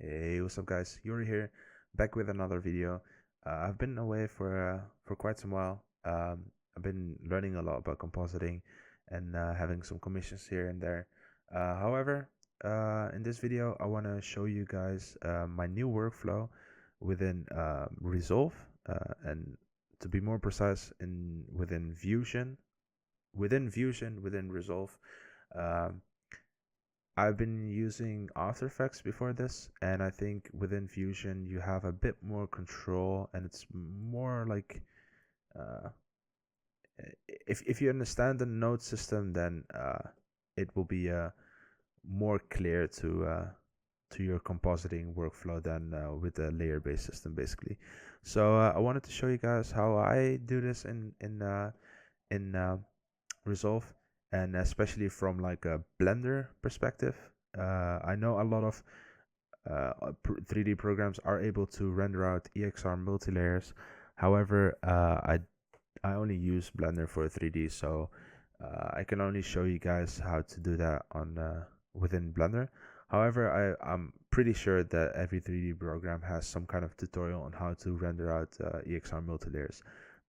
Hey, what's up guys? Yori here, back with another video. I've been away for quite some while. I've been learning a lot about compositing and having some commissions here and there. However, in this video, I want to show you guys my new workflow within Resolve, and to be more precise, within Fusion, within Resolve. Um, I've been using After Effects before this, and I think within Fusion you have a bit more control, and it's more like uh, if you understand the node system, then it will be more clear to your compositing workflow than with the layer-based system, basically. So I wanted to show you guys how I do this in Resolve, and especially from like a Blender perspective. I know a lot of 3D programs are able to render out EXR multilayers. However, I only use Blender for 3D, so I can only show you guys how to do that on within Blender. However, I'm pretty sure that every 3D program has some kind of tutorial on how to render out EXR multilayers.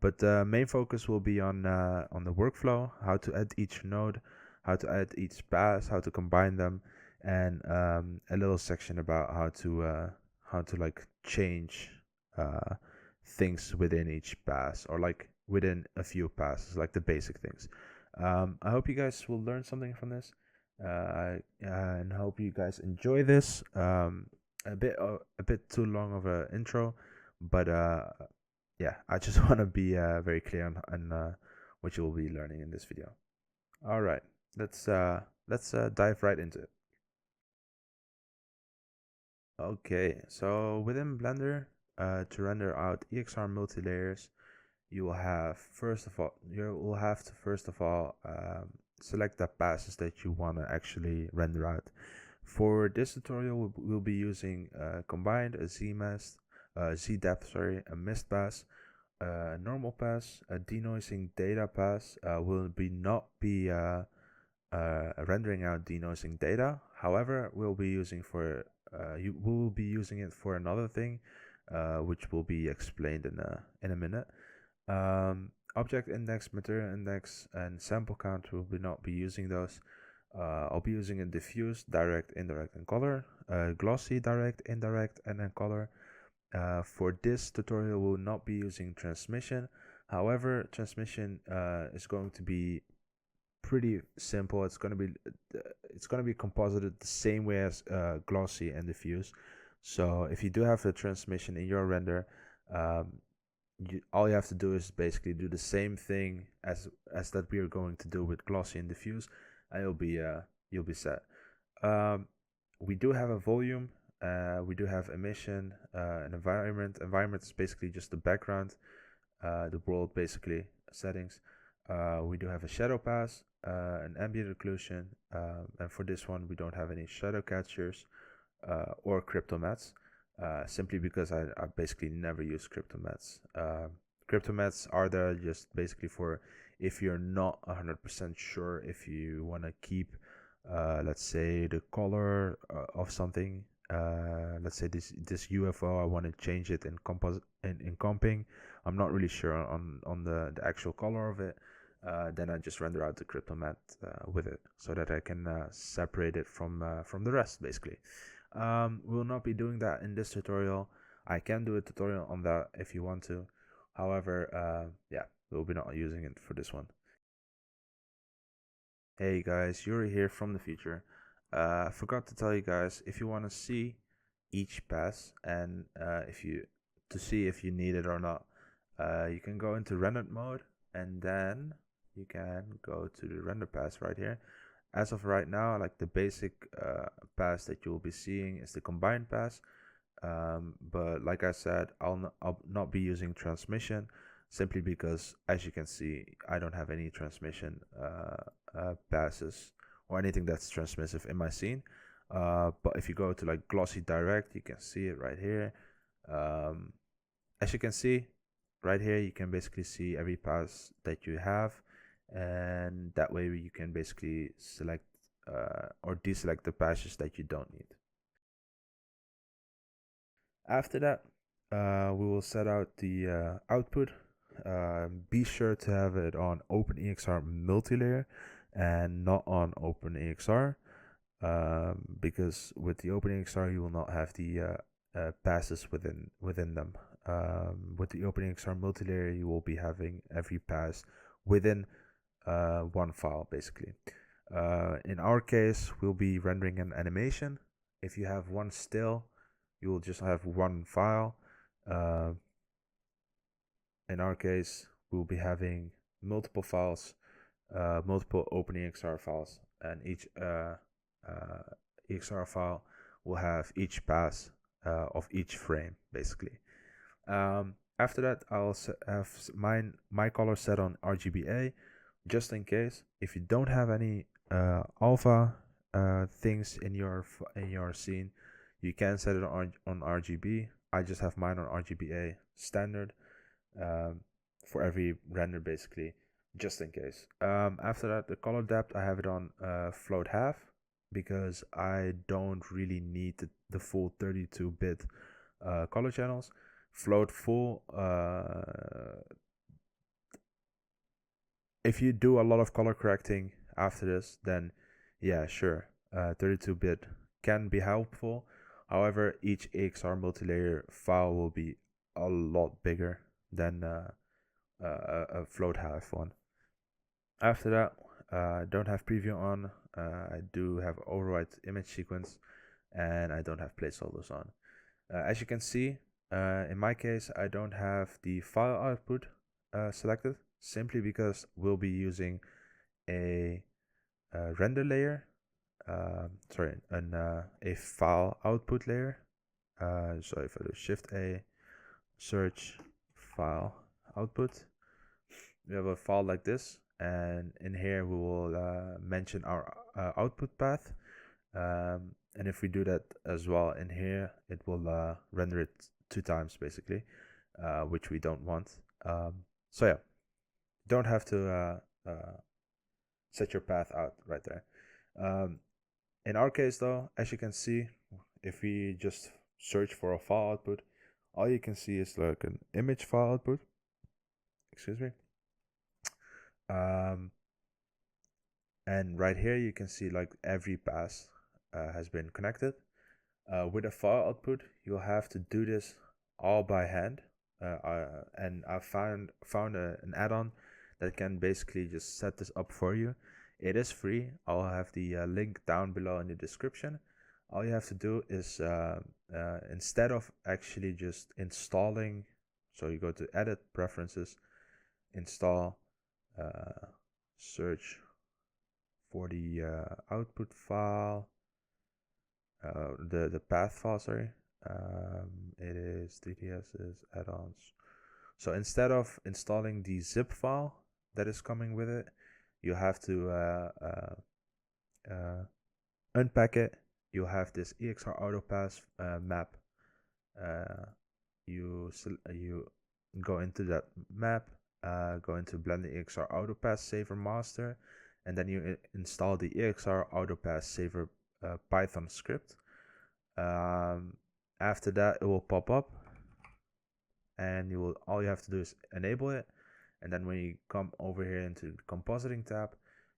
But the main focus will be on the workflow, how to add each node, how to add each pass, how to combine them, and a little section about how to like change things within each pass, or like within a few passes, like the basic things. I hope you guys will learn something from this, and hope you guys enjoy this. A bit too long of an intro, but yeah, I just want to be very clear on what you will be learning in this video. All right, let's dive right into it. Okay, so within Blender, to render out EXR multilayers, you will have to first of all select the passes that you want to actually render out. For this tutorial, we'll be using combined, a Z depth, sorry, a mist pass, a normal pass, a denoising data pass. Will not be rendering out denoising data. However, we'll be using you will be using it for another thing, which will be explained in a minute. Object index, material index, and sample count will not be using those. I'll be using a diffuse, direct, indirect, and color, glossy, direct, indirect, and then color. For this tutorial, we'll not be using transmission. However, transmission is going to be pretty simple. It's going to be composited the same way as glossy and diffuse. So if you do have a transmission in your render, all you have to do is basically do the same thing as that we are going to do with glossy and diffuse, and you'll be set. We do have a volume, we do have emission, an environment. Environment is basically just the background, the world, basically settings. We do have a shadow pass, an ambient occlusion, and for this one we don't have any shadow catchers or cryptomats. Simply because I basically never use cryptomats. Cryptomats are there just basically for if you're not 100% sure if you want to keep, let's say, the color of something. Let's say this UFO, I want to change it in comping. I'm not really sure on the actual color of it. Then I just render out the cryptomat with it, so that I can separate it from the rest, basically. We'll not be doing that in this tutorial. I can do a tutorial on that if you want to. However, yeah, we'll be not using it for this one. Hey guys, Yuri here from the future. I forgot to tell you guys, if you want to see each pass and to see if you need it or not, you can go into rendered mode, and then you can go to the render pass right here. As of right now, like the basic pass that you will be seeing is the combined pass, but like I said, I'll not be using transmission, simply because, as you can see, I don't have any transmission passes or anything that's transmissive in my scene. But if you go to like glossy direct, you can see it right here. As you can see right here, you can basically see every pass that you have, and that way you can basically select or deselect the passes that you don't need. After that, we will set out the output. Be sure to have it on OpenEXR Multilayer and not on OpenEXR, because with the OpenEXR you will not have the passes within them. With the OpenEXR Multilayer you will be having every pass within one file basically. In our case, we'll be rendering an animation. If you have one still, you will just have one file. In our case, we'll be having multiple files, multiple OpenEXR files, and each EXR file will have each pass of each frame, basically. After that, I'll have my color set on RGBA, just in case. If you don't have any alpha things in your scene, you can set it on RGB. I just have mine on RGBA standard for every render, basically, just in case. After that, the color depth, I have it on float half, because I don't really need the full 32-bit color channels. Float full, if you do a lot of color correcting after this, then yeah, sure, 32-bit can be helpful. However, each EXR multilayer file will be a lot bigger than a float half one. After that, I don't have preview on. I do have override image sequence, and I don't have placeholders on. As you can see, in my case, I don't have the file output selected, simply because we'll be using a render layer, a file output layer. So if I do Shift A, search file output, we have a file like this, and in here we will mention our output path. And if we do that as well in here, it will render it 2 times basically, which we don't want. So yeah, don't have to set your path out right there. In our case though, as you can see, if we just search for a file output, all you can see is like an image file output. Excuse me. And right here you can see like every pass has been connected. With a file output, you'll have to do this all by hand. And I found an add-on that can basically just set this up for you. It is free. I'll have the link down below in the description. All you have to do is instead of actually just installing, so you go to Edit, Preferences, Install, search for the output file, the path file, sorry. It is 3DS's add-ons. So instead of installing the zip file that is coming with it, you have to unpack it. You have this EXR AutoPass map. You go into that map, go into Blender EXR AutoPass Saver Master, and then you install the EXR AutoPass Saver Python script. After that, it will pop up, and all you have to do is enable it. And then when you come over here into the Compositing tab,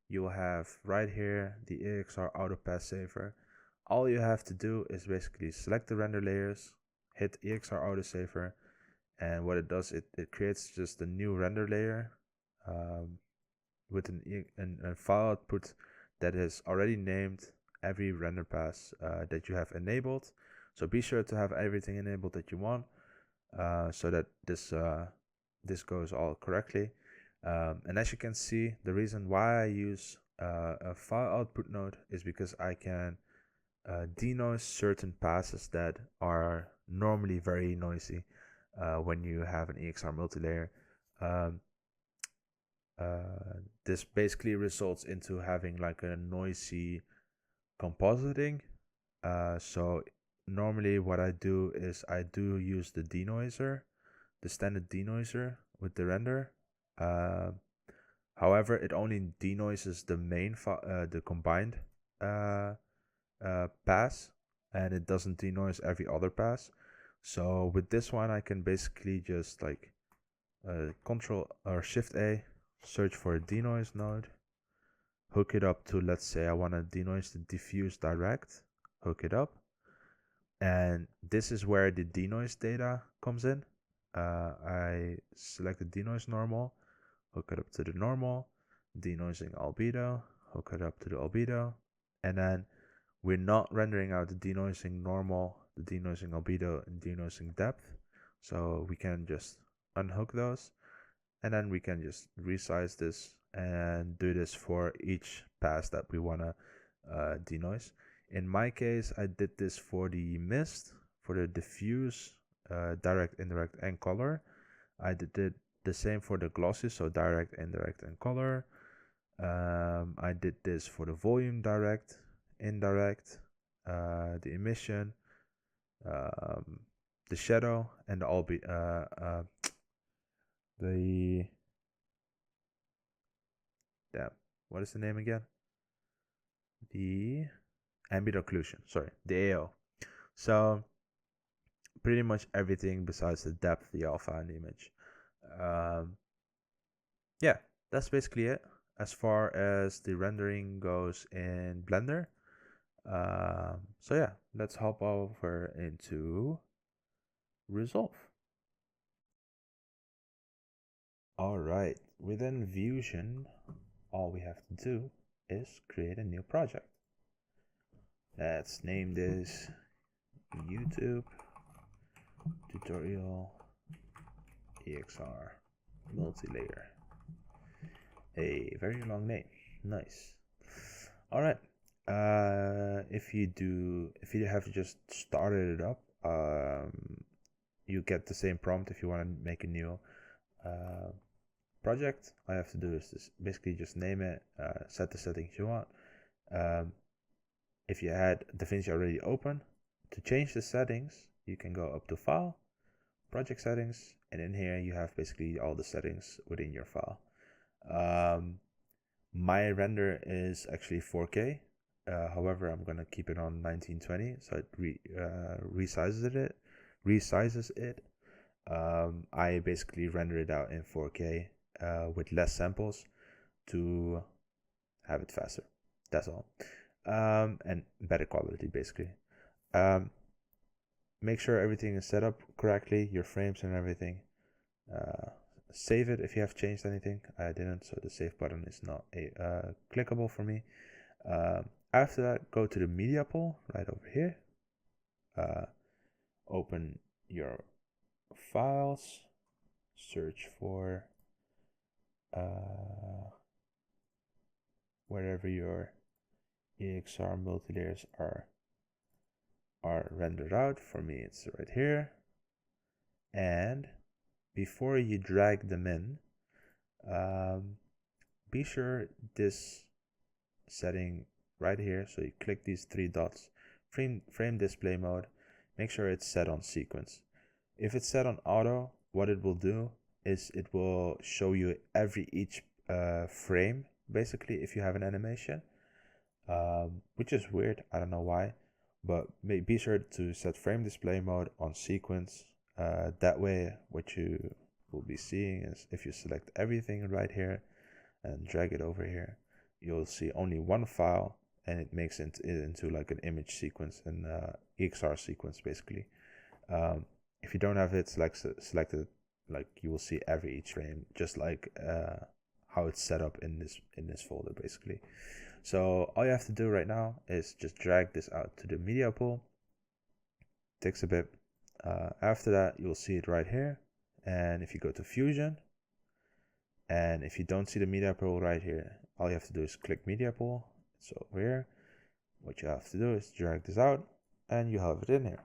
you will have right here the EXR AutoPass Saver. All you have to do is basically select the render layers, hit EXR Autosaver, and what it does, it creates just a new render layer with a file output that is already named every render pass that you have enabled. So be sure to have everything enabled that you want, so that this goes all correctly. And as you can see, the reason why I use a file output node is because I can denoise certain passes that are normally very noisy when you have an EXR multilayer. This basically results into having like a noisy compositing. So normally what I do is I do use the denoiser, the standard denoiser with the render. However, it only denoises the main the combined pass, and it doesn't denoise every other pass. So with this one, I can basically just like Control or Shift A, search for a denoise node, hook it up to, let's say I want to denoise the diffuse direct, hook it up, and this is where the denoise data comes in. I select the denoise normal, hook it up to the normal, denoising albedo, hook it up to the albedo, and then we're not rendering out the denoising normal, the denoising albedo, and denoising depth, so we can just unhook those, and then we can just resize this and do this for each pass that we want to denoise. In my case, I did this for the mist, for the diffuse, direct, indirect, and color. I did it the same for the glossy, so direct, indirect, and color. I did this for the volume, direct, indirect, the emission, the shadow, and the damn, what is the name again? The Ambient Occlusion, sorry, the AO. So pretty much everything besides the depth, the alpha, and the image. Yeah, that's basically it as far as the rendering goes in Blender. So yeah, let's hop over into Resolve. All right, within Fusion, all we have to do is create a new project. Let's name this YouTube tutorial EXR Multilayer. A very long name. Nice. All right. If you have just started it up, you get the same prompt if you want to make a new project. All you have to do is basically just name it, set the settings you want. If you had DaVinci already open, to change the settings, you can go up to File, Project Settings, and in here you have basically all the settings within your file. My render is actually 4K. However, I'm gonna keep it on 1920, so it resizes it. I basically render it out in 4K with less samples to have it faster. That's all. And better quality, basically. Make sure everything is set up correctly, your frames and everything. Save it if you have changed anything. I didn't, so the save button is not clickable for me. After that, go to the media pool right over here. Open your files, search for wherever your EXR multilayers are rendered out. For me, it's right here. And before you drag them in, be sure this setting right here, so you click these three dots, frame display mode, make sure it's set on sequence. If it's set on auto, what it will do is it will show you each frame, basically, if you have an animation, which is weird. I don't know why, but be sure to set frame display mode on sequence. That way, what you will be seeing is if you select everything right here and drag it over here, you'll see only one file, and it makes it into like an image sequence, an EXR sequence, basically. If you don't have it selected, like, you will see each frame, just like how it's set up in this folder, basically. So all you have to do right now is just drag this out to the media pool. Takes a bit. After that, you'll see it right here. And if you go to Fusion, and if you don't see the media pool right here, all you have to do is click media pool. It's over here. What you have to do is drag this out, and you have it in here.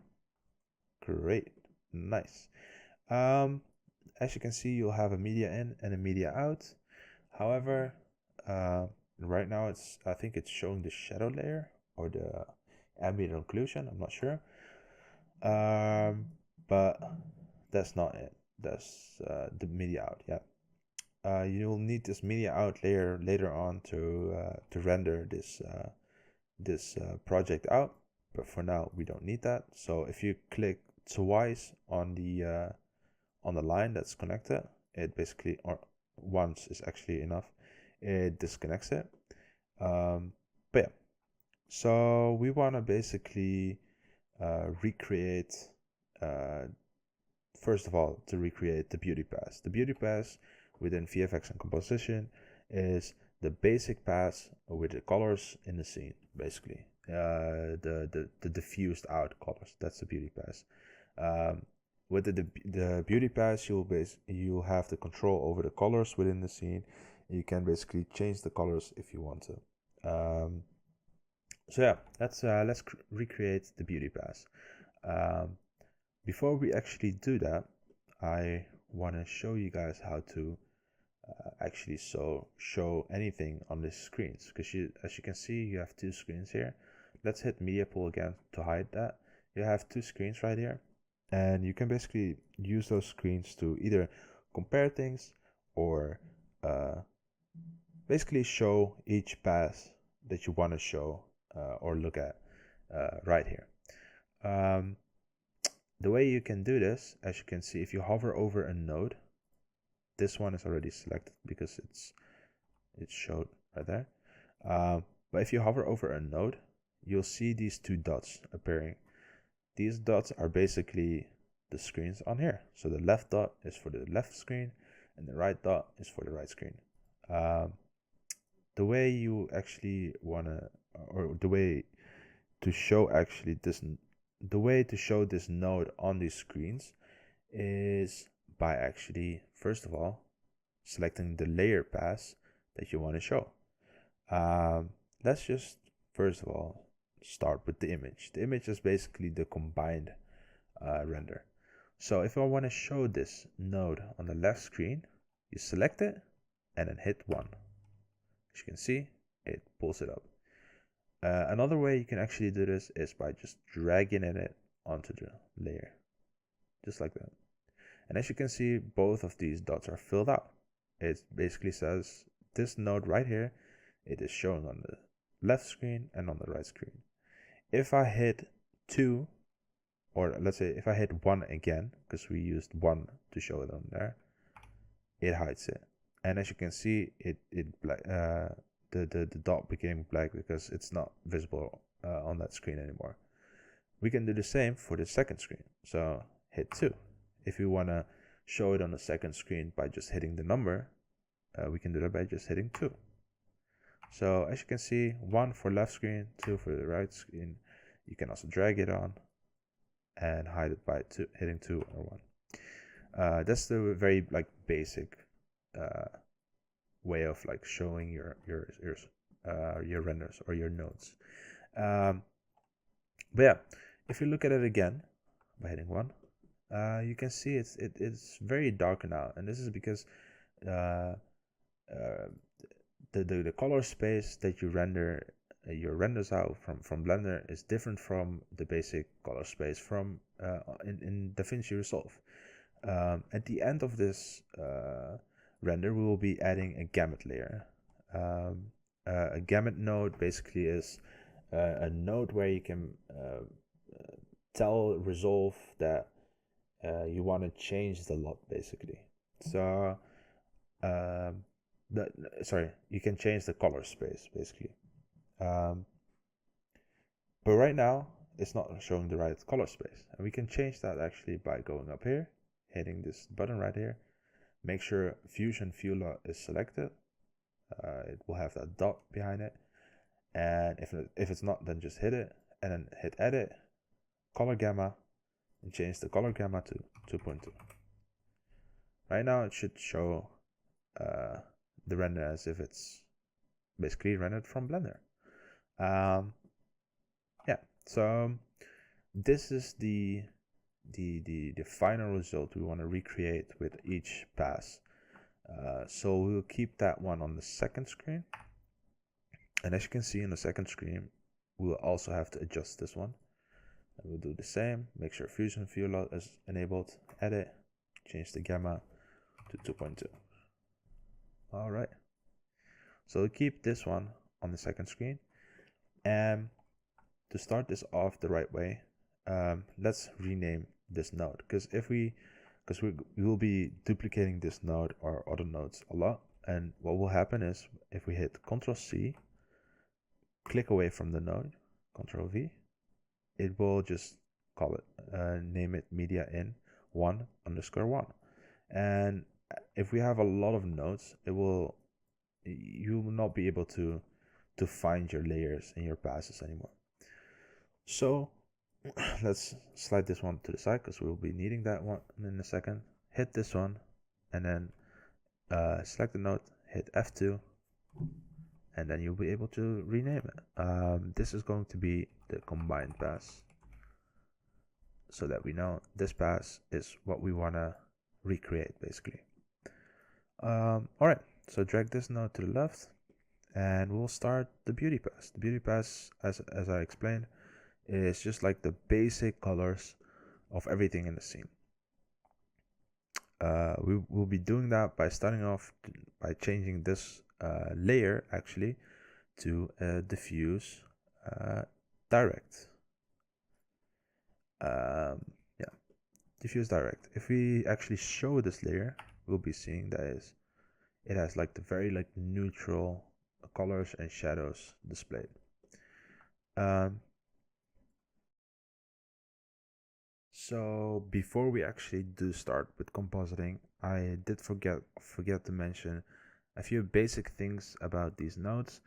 Great, nice. As you can see, you'll have a media in and a media out. However, right now I think it's showing the shadow layer or the ambient occlusion. I'm not sure. But that's not it. That's the media out. Yeah. You'll need this media out layer later on to render this project out. But for now, we don't need that. So if you click twice on the line that's connected, it basically, or once is actually enough, it disconnects it. But yeah, so we want to basically recreate, first of all, to recreate the beauty pass. The beauty pass within VFX and composition is the basic pass with the colors in the scene, basically. The diffused out colors, that's the beauty pass. With the beauty pass, you'll have the control over the colors within the scene. You can basically change the colors if you want to. So yeah, let's recreate the beauty pass. Before we actually do that, I want to show you guys how to actually show anything on these screens, because as you can see, you have two screens here. Let's hit media pool again to hide that. You have two screens right here, and you can basically use those screens to either compare things or basically show each pass that you want to show or look at right here. The way you can do this, as you can see, if you hover over a node, this one is already selected because it's showed right there. But if you hover over a node, you'll see these two dots appearing. These dots are basically the screens on here. So the left dot is for the left screen and the right dot is for the right screen. The way you actually want to, or the way to show actually this, the way to show this node on these screens is by actually, first of all, selecting the layer pass that you want to show. Let's just, first of all, start with the image. The image is basically the combined render. So if I want to show this node on the left screen, you select it and then hit 1. As you can see, it pulls it up. Another way you can actually do this is by just dragging it onto the layer, just like that. And as you can see, both of these dots are filled out. It basically says this node right here, it is showing on the left screen and on the right screen. If I hit 2, or let's say if I hit 1 again, because we used 1 to show it on there, it hides it. And as you can see, the dot became black because it's not visible on that screen anymore. We can do the same for the second screen. So hit 2. If you want to show it on the second screen by just hitting the number, we can do that by just hitting 2. So as you can see, 1 for left screen, 2 for the right screen. You can also drag it on and hide it by hitting 2 or 1. That's the very basic way of showing your renders or your nodes. But yeah, if you look at it again by hitting 1, you can see it's very dark now, and this is because the color space that you render your renders out from Blender is different from the basic color space from in DaVinci Resolve. At the end of this render, we will be adding a gamut layer. A gamut node basically is a node where you can tell Resolve that you want to change the lot, basically. So you can change the color space, basically. But right now it's not showing the right color space, and we can change that actually by going up here, hitting this button right here. Make sure Fusion View is selected. It will have that dot behind it, and if it's not, then just hit it and then hit Edit, Color Gamma, and change the color gamma to 2.2. Right now it should show the render as if it's basically rendered from Blender. Yeah, so this is the final result we want to recreate with each pass. So we'll keep that one on the second screen, and as you can see on the second screen, we'll also have to adjust this one, and we'll do the same. Make sure Fusion View is enabled, edit, change the gamma to 2.2. all right, so we'll keep this one on the second screen. And to start this off the right way, let's rename this node, because we will be duplicating this node or other nodes a lot, and what will happen is if we hit Ctrl C, click away from the node, Ctrl V, it will just call it, name it media in 1_1. And if we have a lot of nodes, you will not be able to find your layers in your passes anymore. So let's slide this one to the side because we'll be needing that one in a second. Hit this one and then select the node, hit F2, and then you'll be able to rename it. This is going to be the combined pass, so that we know this pass is what we want to recreate basically. Alright, so drag this node to the left and we'll start the beauty pass. The beauty pass, as I explained, is just like the basic colors of everything in the scene. We will be doing that by starting off by changing this layer actually to diffuse direct. Yeah, diffuse direct. If we actually show this layer, we'll be seeing that it has like the very like neutral colors and shadows displayed. So before we actually do start with compositing, I did forget to mention a few basic things about these nodes.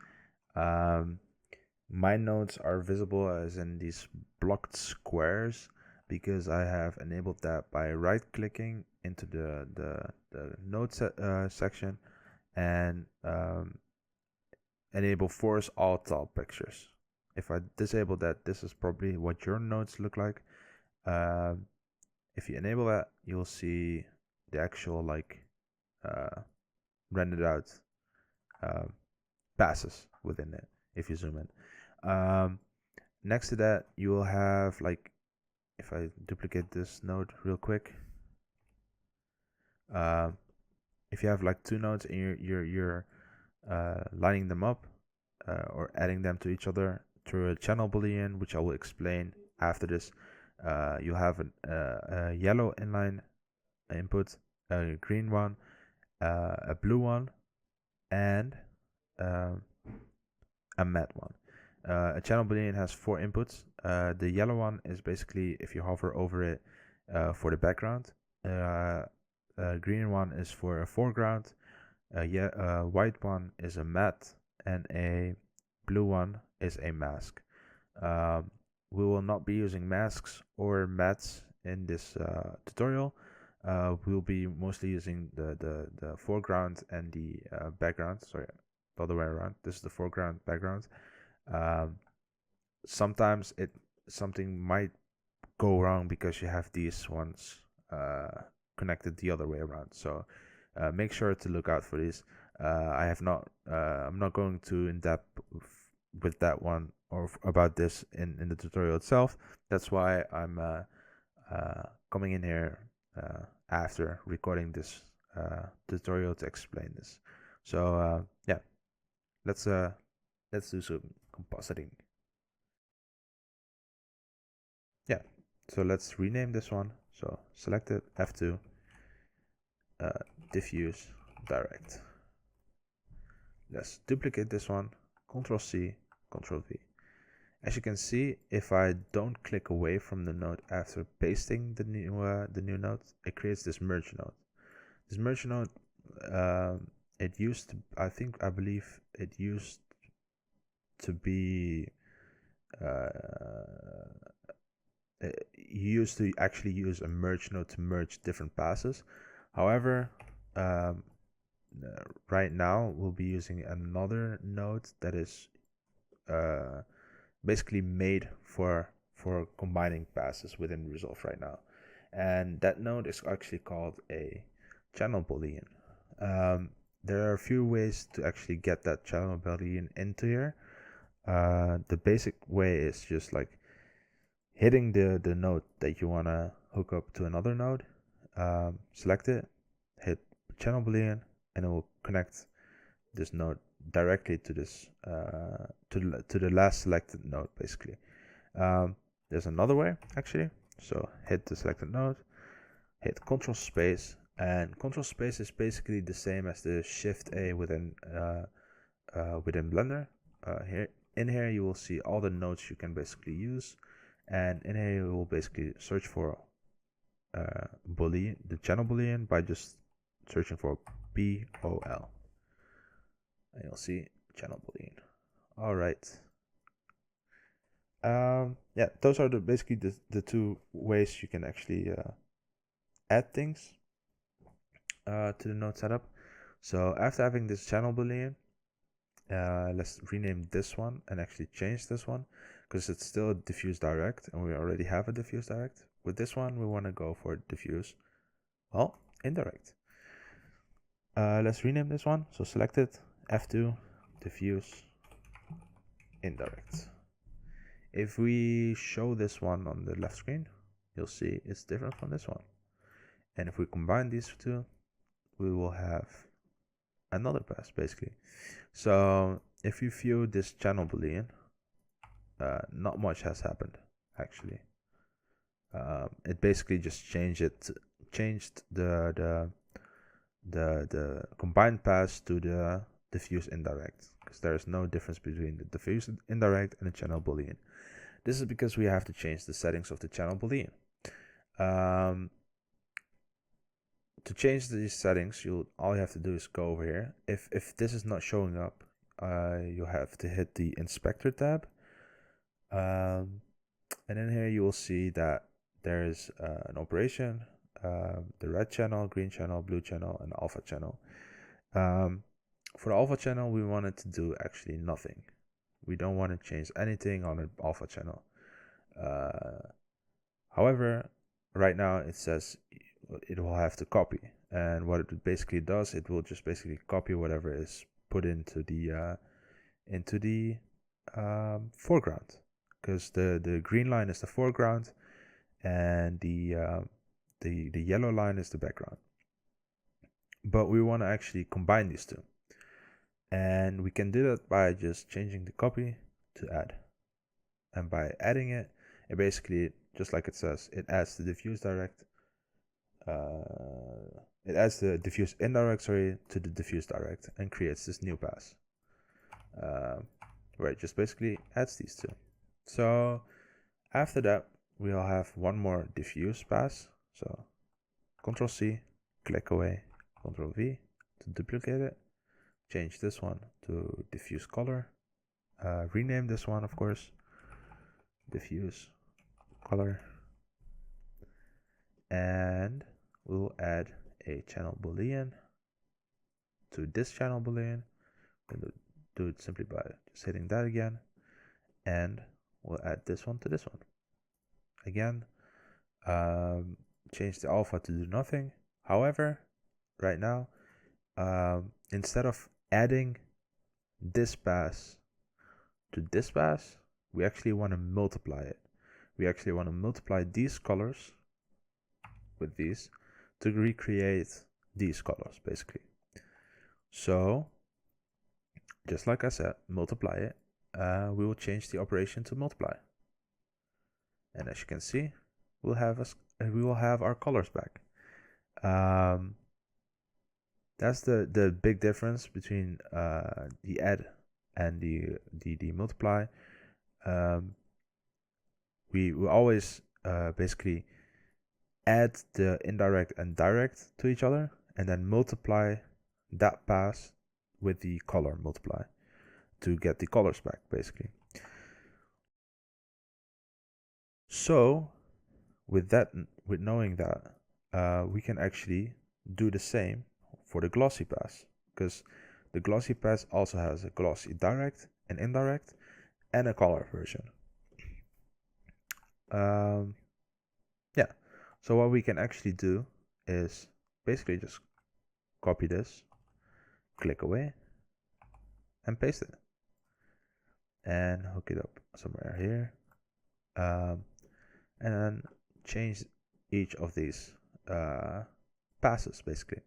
My nodes are visible as in these blocked squares because I have enabled that by right clicking into the node section and enable force all top pictures. If I disable that, this is probably what your nodes look like. If you enable that, you'll see the actual like rendered out passes within it if you zoom in. Next to that, you will have like, if I duplicate this node real quick, if you have like two nodes and you're lining them up or adding them to each other through a channel boolean, which I will explain after this, you have a yellow inline input, a green one, a blue one, and a matte one. A channel boolean has 4 inputs. The yellow one is basically if you hover over it for the background. Green one is for a foreground. White one is a matte, and a blue one is a mask. We will not be using masks or mattes in this tutorial. We'll be mostly using the foreground and the background. Sorry, the other way around. This is the foreground, background. Sometimes something might go wrong because you have these ones connected the other way around. So make sure to look out for these. I'm not going to in depth with that one or about this in the tutorial itself. That's why I'm coming in here after recording this tutorial to explain this. So yeah, let's do some compositing. Yeah, so let's rename this one. So select it, F2, diffuse direct. Let's duplicate this one, Ctrl C, Ctrl V. As you can see, if I don't click away from the node after pasting the new node, it creates this merge node. This merge node, it used to, I believe it used to be, you used to actually use a merge node to merge different passes. However, right now we'll be using another node that is basically made for combining passes within Resolve right now, and that node is actually called a channel boolean. There are a few ways to actually get that channel boolean into here. The basic way is just like hitting the node that you want to hook up to another node, select it, hit channel boolean, and it will connect this node directly to this to the last selected node basically. There's another way actually. So hit the selected node, hit Control Space, and Control Space is basically the same as the Shift A within Blender. Here you will see all the nodes you can basically use, and in here you will basically search for Boolean, the channel Boolean, by just searching for BOL, and you'll see channel Boolean. All right. Yeah, those are basically the two ways you can actually add things to the node setup. So after having this channel Boolean, let's rename this one and actually change this one, because it's still a diffuse direct and we already have a diffuse direct. With this one we want to go for diffuse, well, indirect. Let's rename this one. So select it, F2, diffuse, indirect. If we show this one on the left screen, you'll see it's different from this one. And if we combine these two, we will have another pass basically. So if you view this channel Boolean, not much has happened actually. It basically just changed the combined pass to the diffuse indirect, because there is no difference between the diffuse indirect and the channel Boolean. This is because we have to change the settings of the channel Boolean. To change these settings, all you have to do is go over here. If this is not showing up, you have to hit the inspector tab, and in here you will see that there is an operation, the red channel, green channel, blue channel, and alpha channel. For the alpha channel, we wanted to do actually nothing. We don't want to change anything on an alpha channel. However, right now it says it will have to copy, and what it basically does, it will just basically copy whatever is put into the foreground, because the green line is the foreground and the yellow line is the background. But we want to actually combine these two, and we can do that by just changing the copy to add, and by adding it basically, just like it says, it adds the diffuse direct. It adds the diffuse indirect, to the diffuse direct, and creates this new pass, where it just basically adds these two. So after that, we'll have one more diffuse pass. So Control C, click away, Control V to duplicate it, change this one to diffuse color, rename this one, of course, diffuse color, and we'll add a channel Boolean to this channel Boolean, and do it simply by just hitting that again, and we'll add this one to this one again. Change the alpha to do nothing. However, right now, instead of adding this pass to this pass, we actually want to multiply it. We actually want to multiply these colors with these to recreate these colors basically. So just like I said, multiply it. We will change the operation to multiply, and as you can see, we will have our colors back. That's the big difference between the add and the multiply. We always basically add the indirect and direct to each other, and then multiply that pass with the color multiply to get the colors back basically. So with knowing that, we can actually do the same for the glossy pass, because the glossy pass also has a glossy direct, an indirect, and a color version. Yeah, so what we can actually do is basically just copy this, click away, and paste it, and hook it up somewhere here, and then change each of these passes basically.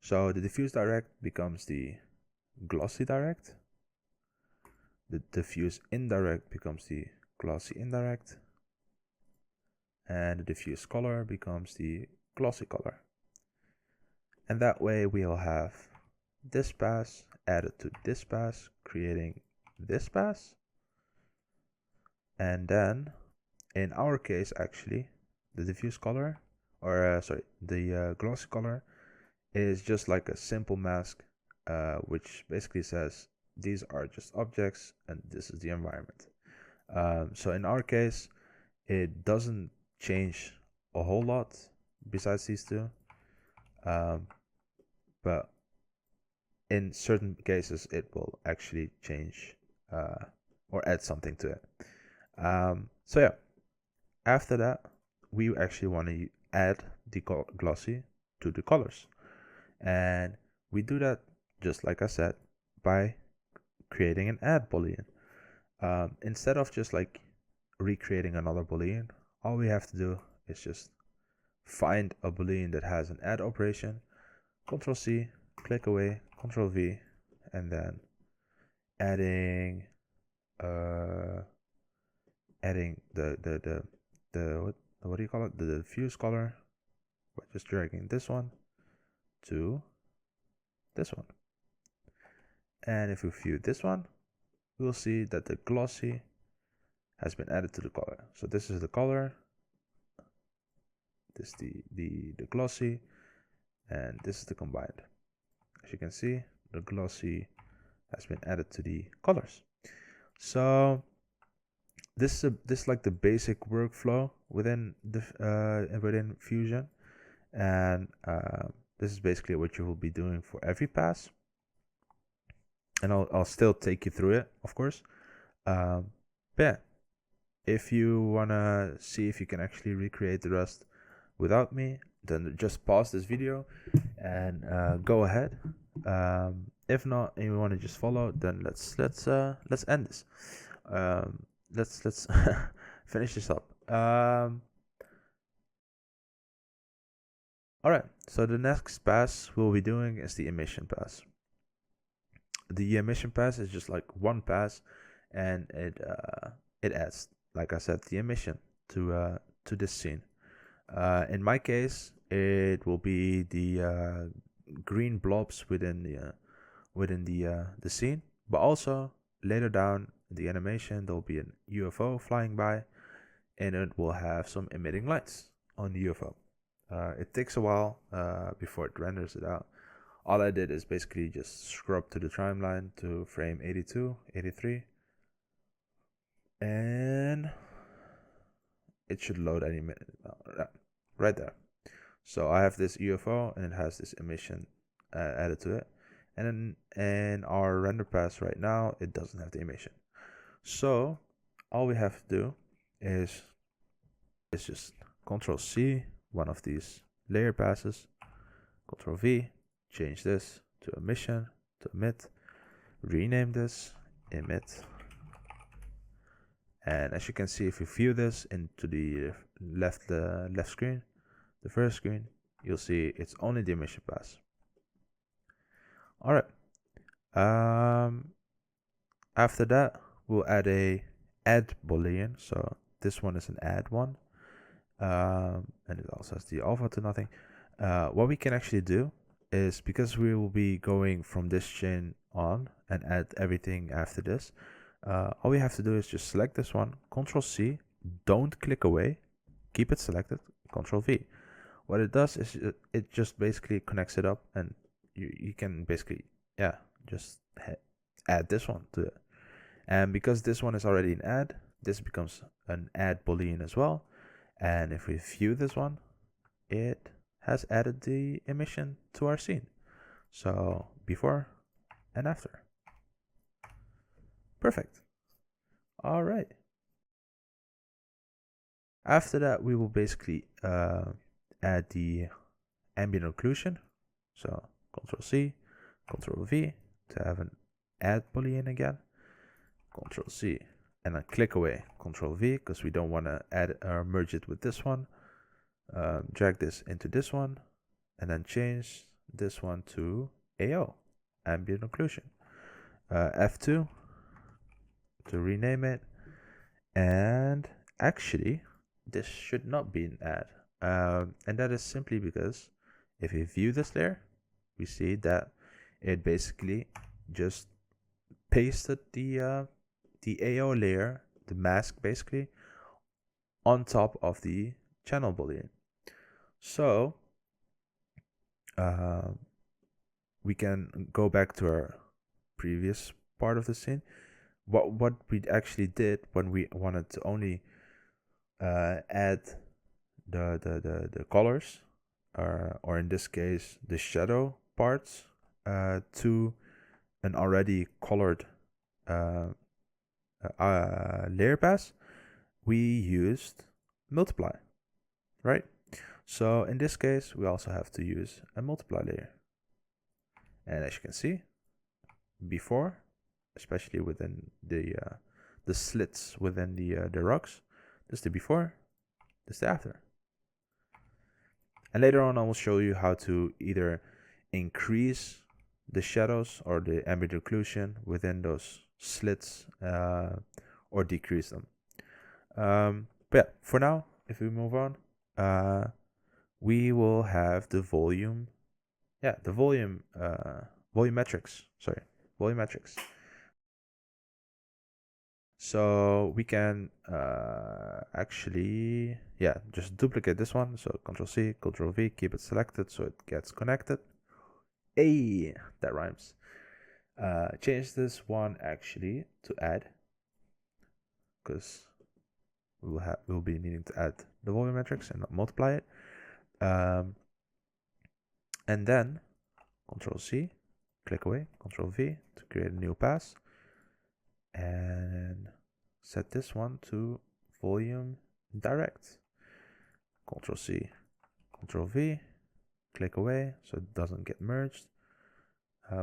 So the diffuse direct becomes the glossy direct, the diffuse indirect becomes the glossy indirect, and the diffuse color becomes the glossy color. And that way we'll have this pass added to this pass, creating this pass. And then in our case, actually, the diffuse color, or the glossy color is just like a simple mask, which basically says these are just objects and this is the environment. So in our case, it doesn't change a whole lot besides these two, but in certain cases it will actually change or add something to it. So yeah, after that we actually want to add the glossy to the colors, and we do that just like I said by creating an add boolean. Instead of just like recreating another boolean, all we have to do is just find a boolean that has an add operation, Ctrl C, click away, Ctrl V, and then adding the what do you call it, the diffuse color, by just dragging this one to this one. And if we view this one, we'll see that the glossy has been added to the color. So this is the color, this is the glossy, and this is the combined. As you can see, the glossy has been added to the colors. So this is like the basic workflow within within Fusion, and this is basically what you will be doing for every pass. And I'll still take you through it, of course. But yeah, if you wanna see if you can actually recreate the rest without me, then just pause this video and go ahead. If not, and you want to just follow, then let's end this. Let's finish this up. All right. So the next pass we'll be doing is the emission pass. The emission pass is just like one pass, and it adds, like I said, the emission to this scene. In my case, it will be the green blobs within the scene, but also later down in the animation there will be a UFO flying by, and it will have some emitting lights on the UFO. It takes a while before it renders it out. All I did is basically just scrub to the timeline to frame 82, 83, and it should load any minute. Right there. So I have this UFO and it has this emission added to it, and in our render pass right now it doesn't have the emission. So all we have to do is just Ctrl C one of these layer passes, Ctrl V, change this to emission, to emit, rename this emit, and as you can see, if you view this into the left screen, the first screen, you'll see it's only the emission pass. All right. After that, we'll add a add boolean. So this one is an add one, and it also has the alpha to nothing. What we can actually do is, because we will be going from this chain on and add everything after this, all we have to do is just select this one, Ctrl C, don't click away, keep it selected, Ctrl V. What it does is it just basically connects it up, and you can basically, yeah, just add this one to it. And because this one is already an add, this becomes an add boolean as well. And if we view this one, it has added the emission to our scene. So before and after. Perfect. All right. After that, we will basically add the ambient occlusion. So Ctrl C, Ctrl V to have an add boolean again. Ctrl C, and then click away, Ctrl V, because we don't want to add or merge it with this one. Drag this into this one, and then change this one to AO, ambient occlusion. F2 to rename it, and actually this should not be an add. And that is simply because if we view this layer, we see that it basically just pasted the AO layer, the mask basically, on top of the channel boolean. So we can go back to our previous part of the scene. What we actually did when we wanted to only add the colors, or in this case the shadow parts, to an already colored layer pass, we used multiply, right? So in this case, we also have to use a multiply layer. And as you can see, before, especially within the slits within the rocks, this is the before, this is the after. And later on, I will show you how to either increase the shadows or the ambient occlusion within those slits, or decrease them. But yeah, for now, if we move on, we will have the volume, the volumetrics. So we can actually, just duplicate this one. So Control C, Control V, keep it selected so it gets connected. Hey, that rhymes. Change this one actually to add, because we'll be needing to add the volumetrics and not multiply it. And then Control C, click away, Control V to create a new pass, and set this one to volume direct. Control C, Control V, click away so it doesn't get merged.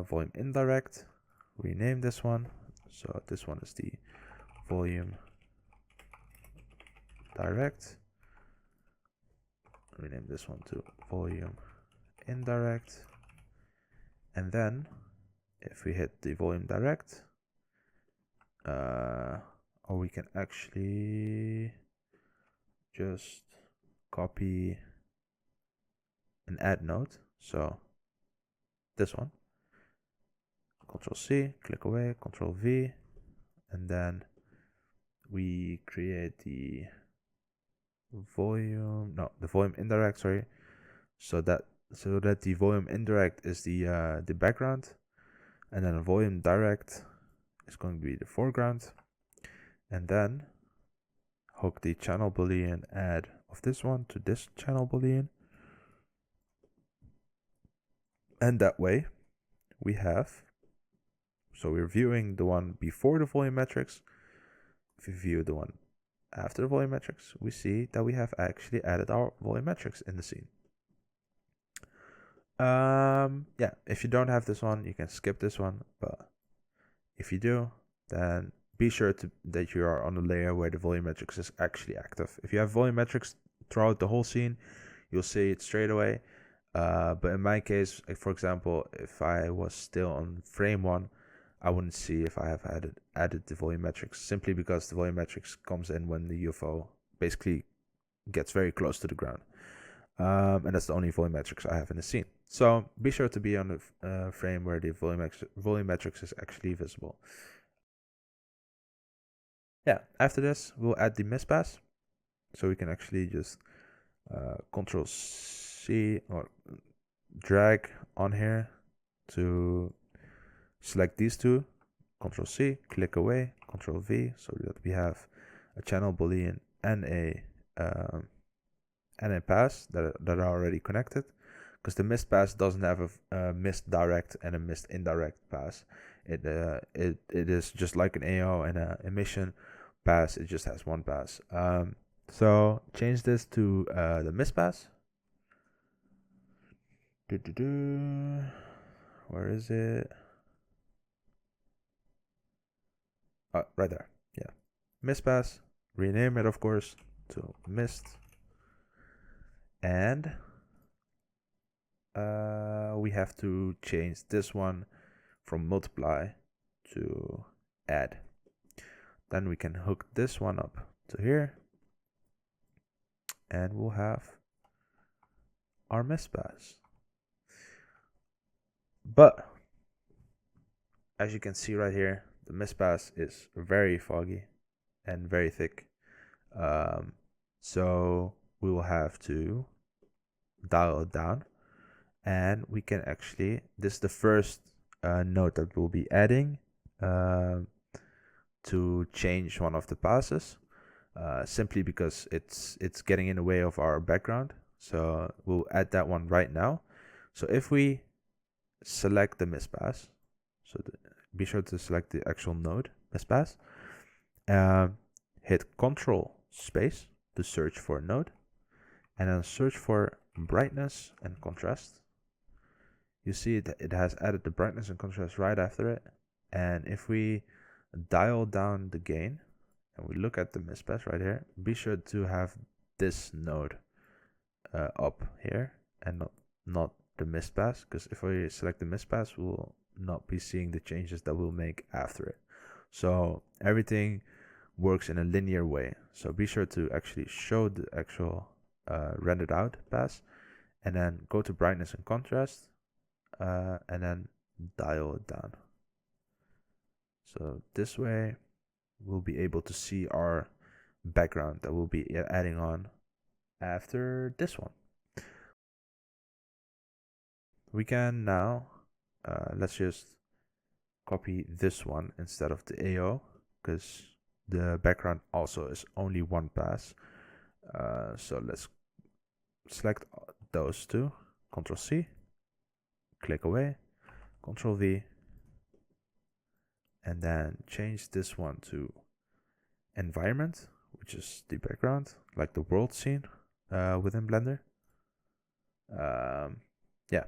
Volume indirect, rename this one. So this one is the volume direct. Rename this one to volume indirect. And then if we hit the volume direct, or we can actually just copy an add node. So this one, Control C, click away, Control V, and then we create the volume indirect, sorry, so that the volume indirect is the background, and then volume direct is going to be the foreground, and then hook the channel boolean add of this one to this channel boolean, and that way we have, so we're viewing the one before the volumetrics. If we view the one after the volumetrics, we see that we have actually added our volumetrics in the scene. If you don't have this one, you can skip this one, but if you do, then be sure that you are on the layer where the volumetrics is actually active. If you have volumetrics throughout the whole scene, you'll see it straight away. But in my case, for example, if I was still on frame 1, I wouldn't see if I have added the volumetrics, simply because the volumetrics comes in when the UFO basically gets very close to the ground. And that's the only volumetrics I have in the scene. So be sure to be on the frame where the volumetrics is actually visible. After this, we'll add the mist pass. So we can actually just Control C or drag on here to select these two. Control C, click away, Control V, so that we have a channel boolean and a pass that are already connected, because the mist pass doesn't have a mist direct and a mist indirect pass. It is just like an AO and an emission pass. It just has one pass. So change this to the mist pass. Where is it? Right there. Yeah, mist pass. Rename it, of course, to mist. And we have to change this one from multiply to add. Then we can hook this one up to here, and we'll have our mist pass. But as you can see right here, the mist pass is very foggy and very thick. So we will have to dial it down, and we can actually, this is the first node that we'll be adding to change one of the passes, simply because it's getting in the way of our background. So we'll add that one right now. So if we select the mist pass, so be sure to select the actual node mist pass, hit Control Space to search for a node, and then search for brightness and contrast. You see that it has added the brightness and contrast right after it. And if we dial down the gain and we look at the mist pass right here, be sure to have this node up here and not the mist pass, because if we select the mist pass, we'll not be seeing the changes that we'll make after it. So everything works in a linear way. So be sure to actually show the actual rendered out pass, and then go to brightness and contrast, and then dial it down. So this way we'll be able to see our background that we'll be adding on after this one. We can now, let's just copy this one instead of the AO, because the background also is only one pass. So let's select those two, Ctrl C, click away, Ctrl V, and then change this one to environment, which is the background, like the world scene within Blender. Yeah,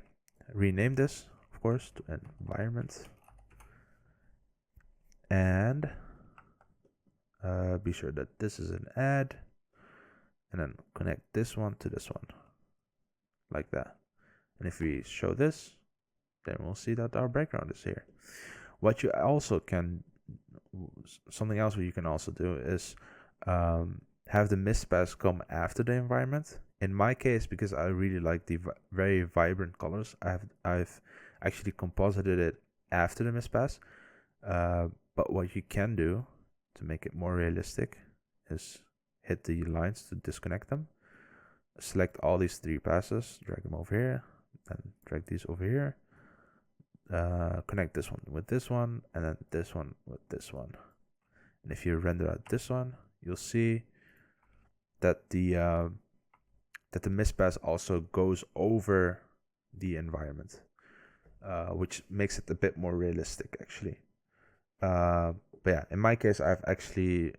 rename this, of course, to environment, and be sure that this is an add, and then connect this one to this one, like that. And if we show this, then we'll see that our background is here. What you also can, something else what you can also do is have the mist pass come after the environment. In my case, because I really like the very vibrant colors, I've actually composited it after the mist pass. But what you can do to make it more realistic is hit the lines to disconnect them. Select all these three passes, drag them over here, and drag these over here. Connect this one with this one, and then this one with this one. And if you render out this one, you'll see that the mist pass also goes over the environment, which makes it a bit more realistic, actually. But yeah, in my case, I've actually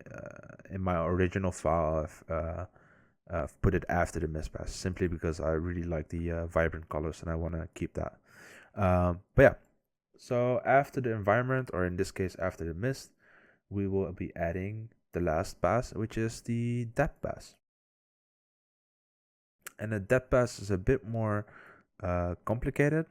in my original file I've put it after the mist pass, simply because I really like the vibrant colors and I want to keep that. But yeah, so after the environment, or in this case after the mist, we will be adding the last pass, which is the depth pass. And the depth pass is a bit more complicated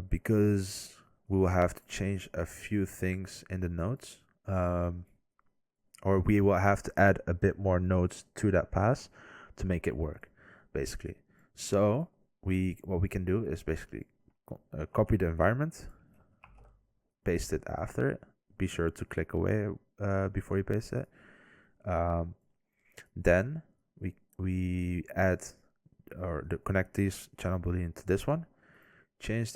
because we will have to change a few things in the nodes, or we will have to add a bit more nodes to that pass to make it work, basically. So what we can do is basically copy the environment, paste it after it. Be sure to click away before you paste it. Then we add or connect these channel boolean to this one. Change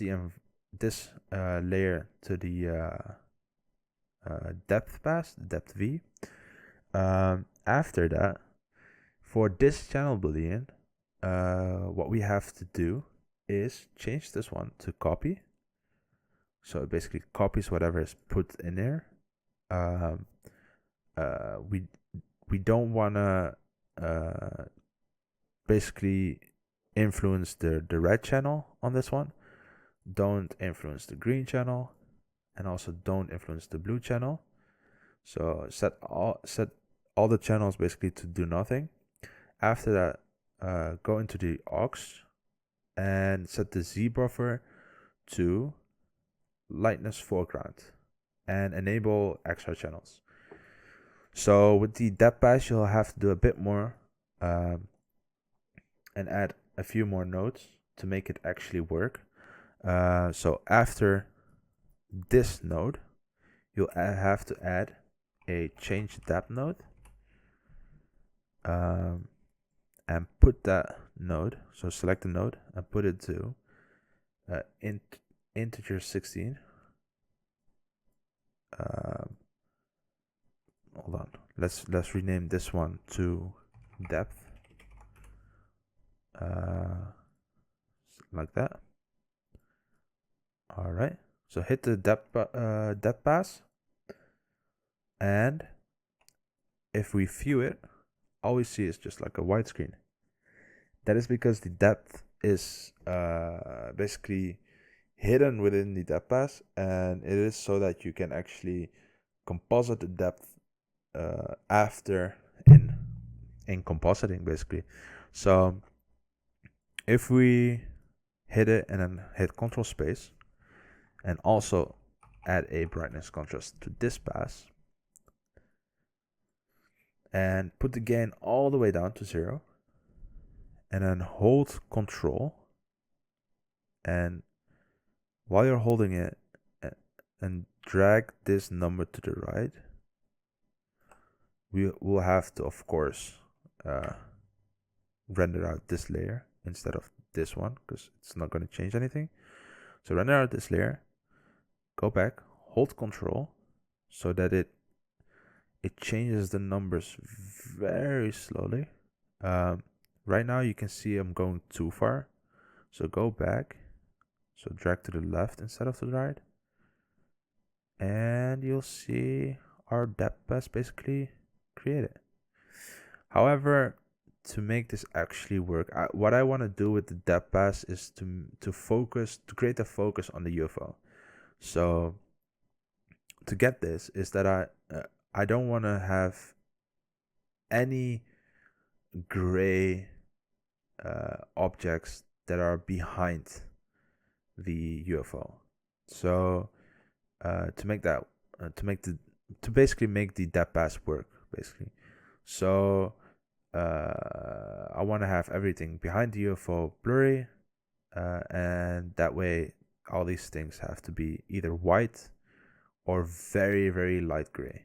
this layer to the depth pass, depth V. After that, for this channel boolean, what we have to do is change this one to copy. So it basically copies whatever is put in there. We don't want to basically influence the red channel on this one. Don't influence the green channel, and also don't influence the blue channel. So set all the channels basically to do nothing. After that, go into the aux and set the Z buffer to lightness foreground and enable extra channels. So with the depth pass, you'll have to do a bit more and add a few more nodes to make it actually work. So after this node, you'll have to add a change depth node and put that node, so select the node and put it to integer 16. Hold on, let's rename this one to depth, like that. All right, so hit the depth pass, and if we view it, all we see is just like a white screen. That is because the depth is basically hidden within the depth pass, and it is so that you can actually composite the depth after in compositing, basically. So if we hit it and then hit Control Space and also add a brightness contrast to this pass and put the gain all the way down to 0 and then hold Control, and while you're holding it and drag this number to the right, we will have to, of course, render out this layer instead of this one because it's not going to change anything. So render out this layer, go back, hold Control so that it changes the numbers very slowly. Right now you can see I'm going too far, so go back, so drag to the left instead of to the right, and you'll see our depth pass basically created. However, to make this actually work, what I want to do with the depth pass is to create a focus on the UFO. So to get this is that I don't want to have any gray objects that are behind the UFO. So to make that to basically make the depth pass work, basically. So I want to have everything behind the UFO blurry, and that way all these things have to be either white or very, very light gray.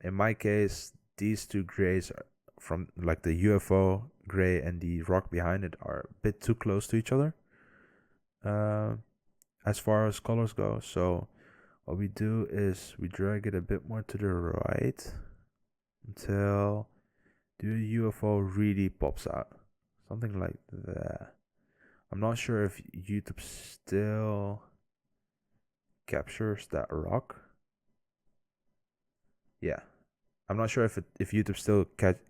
In my case, these two grays are from like the UFO gray and the rock behind it are a bit too close to each other as far as colors go. So what we do is we drag it a bit more to the right until the UFO really pops out, something like that. I'm not sure if YouTube still captures that rock. Yeah, I'm not sure if YouTube still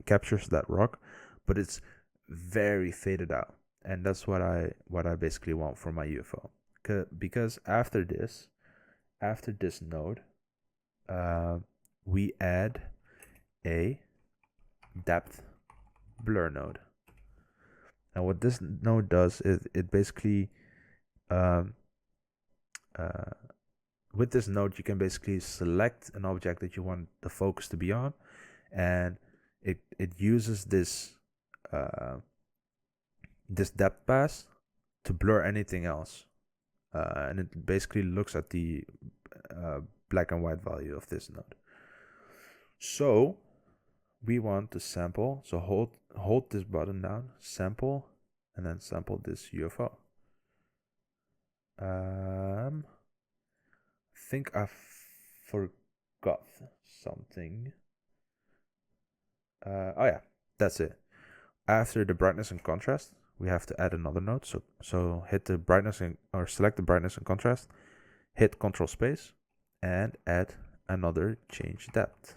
captures that rock, but it's very faded out, and that's what I basically want for my UFO. Because after this node, we add a depth blur node, and what this node does is it basically with this node you can basically select an object that you want the focus to be on, and it uses this this depth pass to blur anything else, and it basically looks at the black and white value of this node. So we want to sample, so hold this button down, sample, and then sample this UFO. I think I forgot something. Oh yeah, that's it. After the brightness and contrast, we have to add another node. So hit the brightness or select the brightness and contrast, hit Control Space, and add another change depth.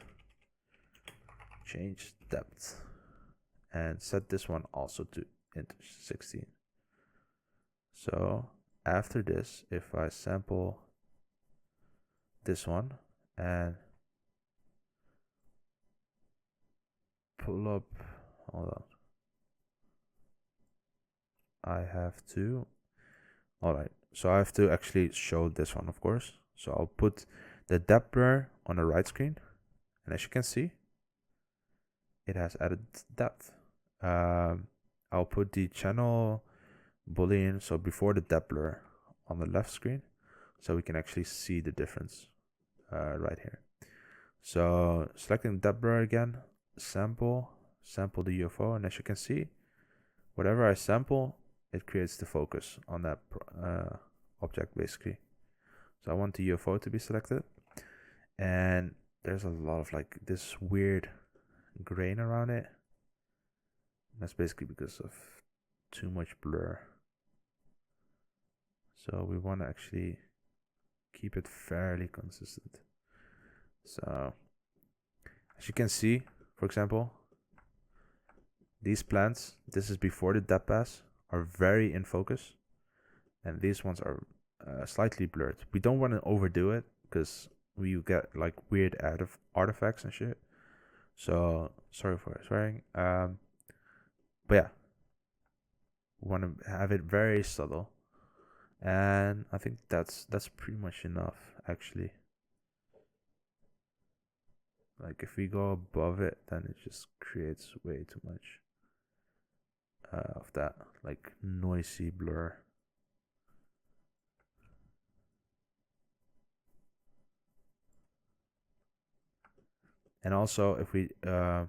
Change depth, and set this one also to int 16. So after this, if I sample this one and pull up, hold on, I have to, all right, so I have to actually show this one, of course. So I'll put the depth blur on the right screen, And as you can see, it has added depth. I'll put the channel boolean, so before the depth blur, on the left screen, so we can actually see the difference right here. So selecting depth blur again, sample the UFO, and as you can see, whatever I sample, it creates the focus on that object basically. So I want the UFO to be selected, and there's a lot of like this weird grain around it. That's basically because of too much blur. So we want to actually keep it fairly consistent. So as you can see, for example, these plants, this is before the depth pass, are very in focus, and these ones are slightly blurred. We don't want to overdo it because we get like weird artifacts and shit. So sorry for swearing. But yeah, we want to have it very subtle, and I think that's pretty much enough actually. Like if we go above it, then it just creates way too much of that like noisy blur. And also if we play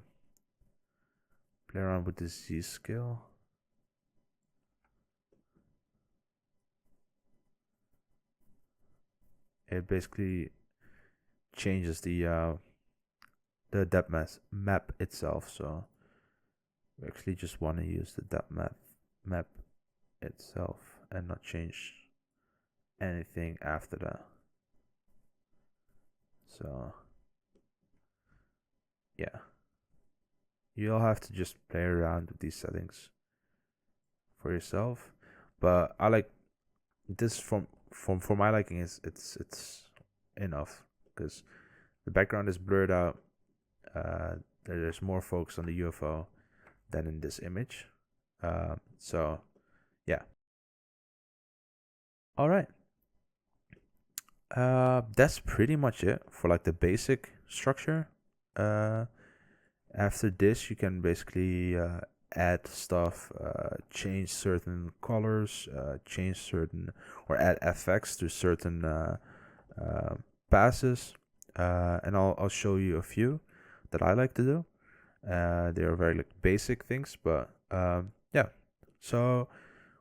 around with the Z scale, it basically changes the depth map itself. So we actually just want to use the depth map itself and not change anything after that. So yeah, you'll have to just play around with these settings for yourself, but I like this for my liking. It's enough because the background is blurred out. There's more focus on the UFO than in this image. So yeah. All right. That's pretty much it for like the basic structure. After this, you can basically add stuff, change certain colors, change certain or add effects to certain passes, and I'll show you a few that I like to do. They are very like basic things, but yeah. So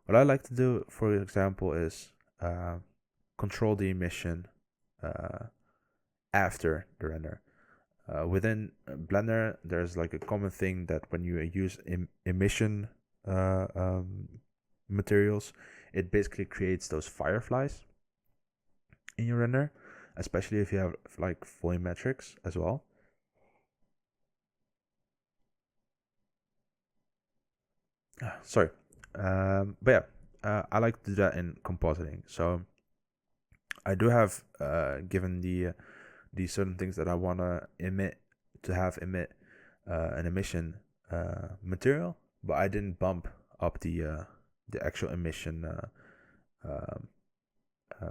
what I like to do, for example, is control the emission after the render. Within Blender, there's like a common thing that when you use emission materials, it basically creates those fireflies in your render, especially if you have like volumetrics as well. Sorry, but yeah, I like to do that in compositing. So I do have given the certain things that I want to emit an emission material, but I didn't bump up the actual emission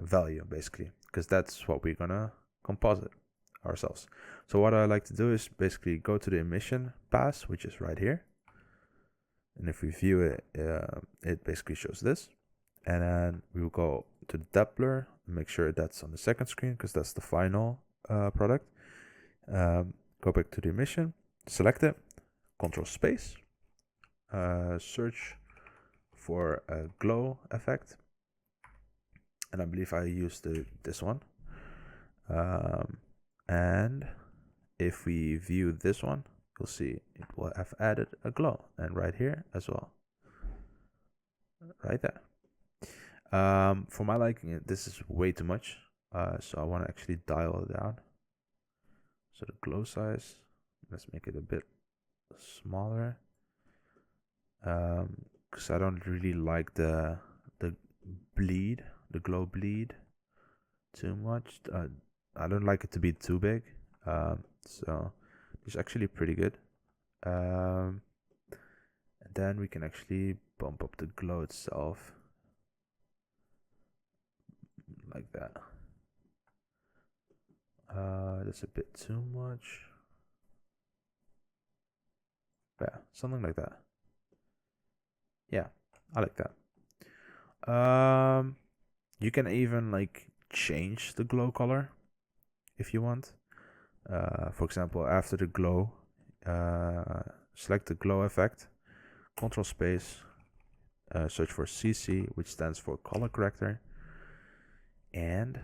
value basically, because that's what we're gonna composite ourselves. So what I like to do is basically go to the emission pass, which is right here, and if we view it, it basically shows this, and then we will go to the depth blur and make sure that's on the second screen because that's the final product. Go back to the emission, select it, control space, search for a glow effect, and I believe I used this one. And if we view this one, you'll see it will have added a glow, and right here as well, right there. For my liking, this is way too much, so I want to actually dial it down. So the glow size, let's make it a bit smaller, because I don't really like the glow bleed too much. I don't like it to be too big, so it's actually pretty good. And then we can actually bump up the glow itself like that. That's a bit too much. Yeah, something like that. Yeah, I like that. You can even like change the glow color if you want. For example, after the glow, select the glow effect, control space, search for CC, which stands for color corrector, and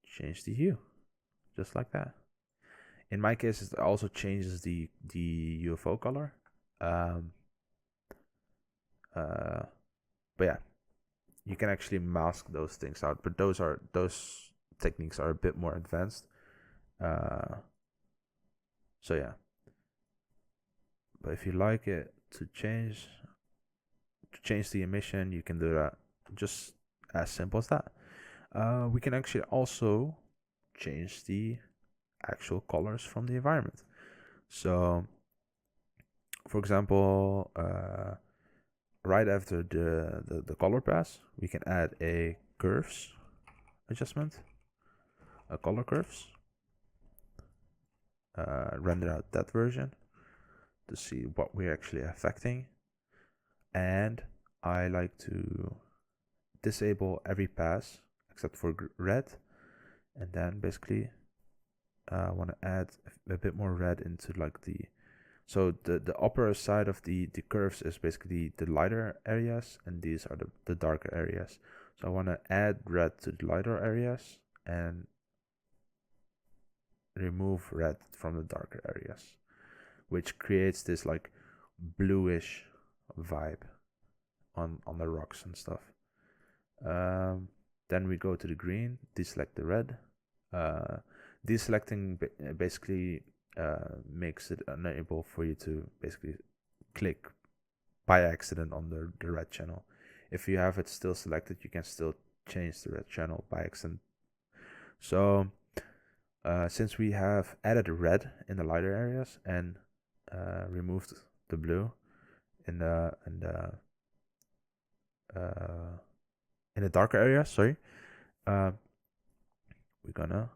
change the hue, just like that. In my case, it also changes the UFO color. But yeah, you can actually mask those things out, but those techniques are a bit more advanced. So yeah, but if you like it to change the emission, you can do that, just as simple as that. We can actually also change the actual colors from the environment. So for example, right after the color pass, we can add a curves adjustment, a color curves, render out that version to see what we're actually affecting. And I like to disable every pass except for red, and then basically I want to add a bit more red into like so the upper side of the curves is basically the lighter areas, and these are the darker areas. So I want to add red to the lighter areas and remove red from the darker areas, which creates this like bluish vibe on the rocks and stuff. Then we go to the green, deselect the red. Deselecting basically makes it unable for you to basically click by accident on the red channel. If you have it still selected, you can still change the red channel by accident. So since we have added red in the lighter areas and removed the blue in the darker areas, sorry, we're gonna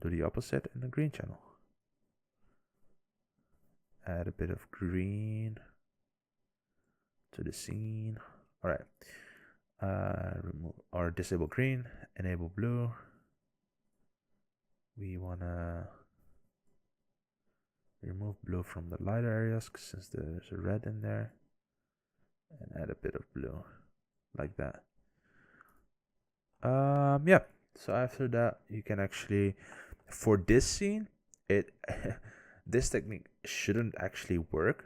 do the opposite in the green channel. Add a bit of green to the scene. All right. Remove or disable green, enable blue. We wanna remove blue from the lighter areas since there's a red in there, and add a bit of blue like that. Yeah. So after that, you can actually, for this scene, this technique shouldn't actually work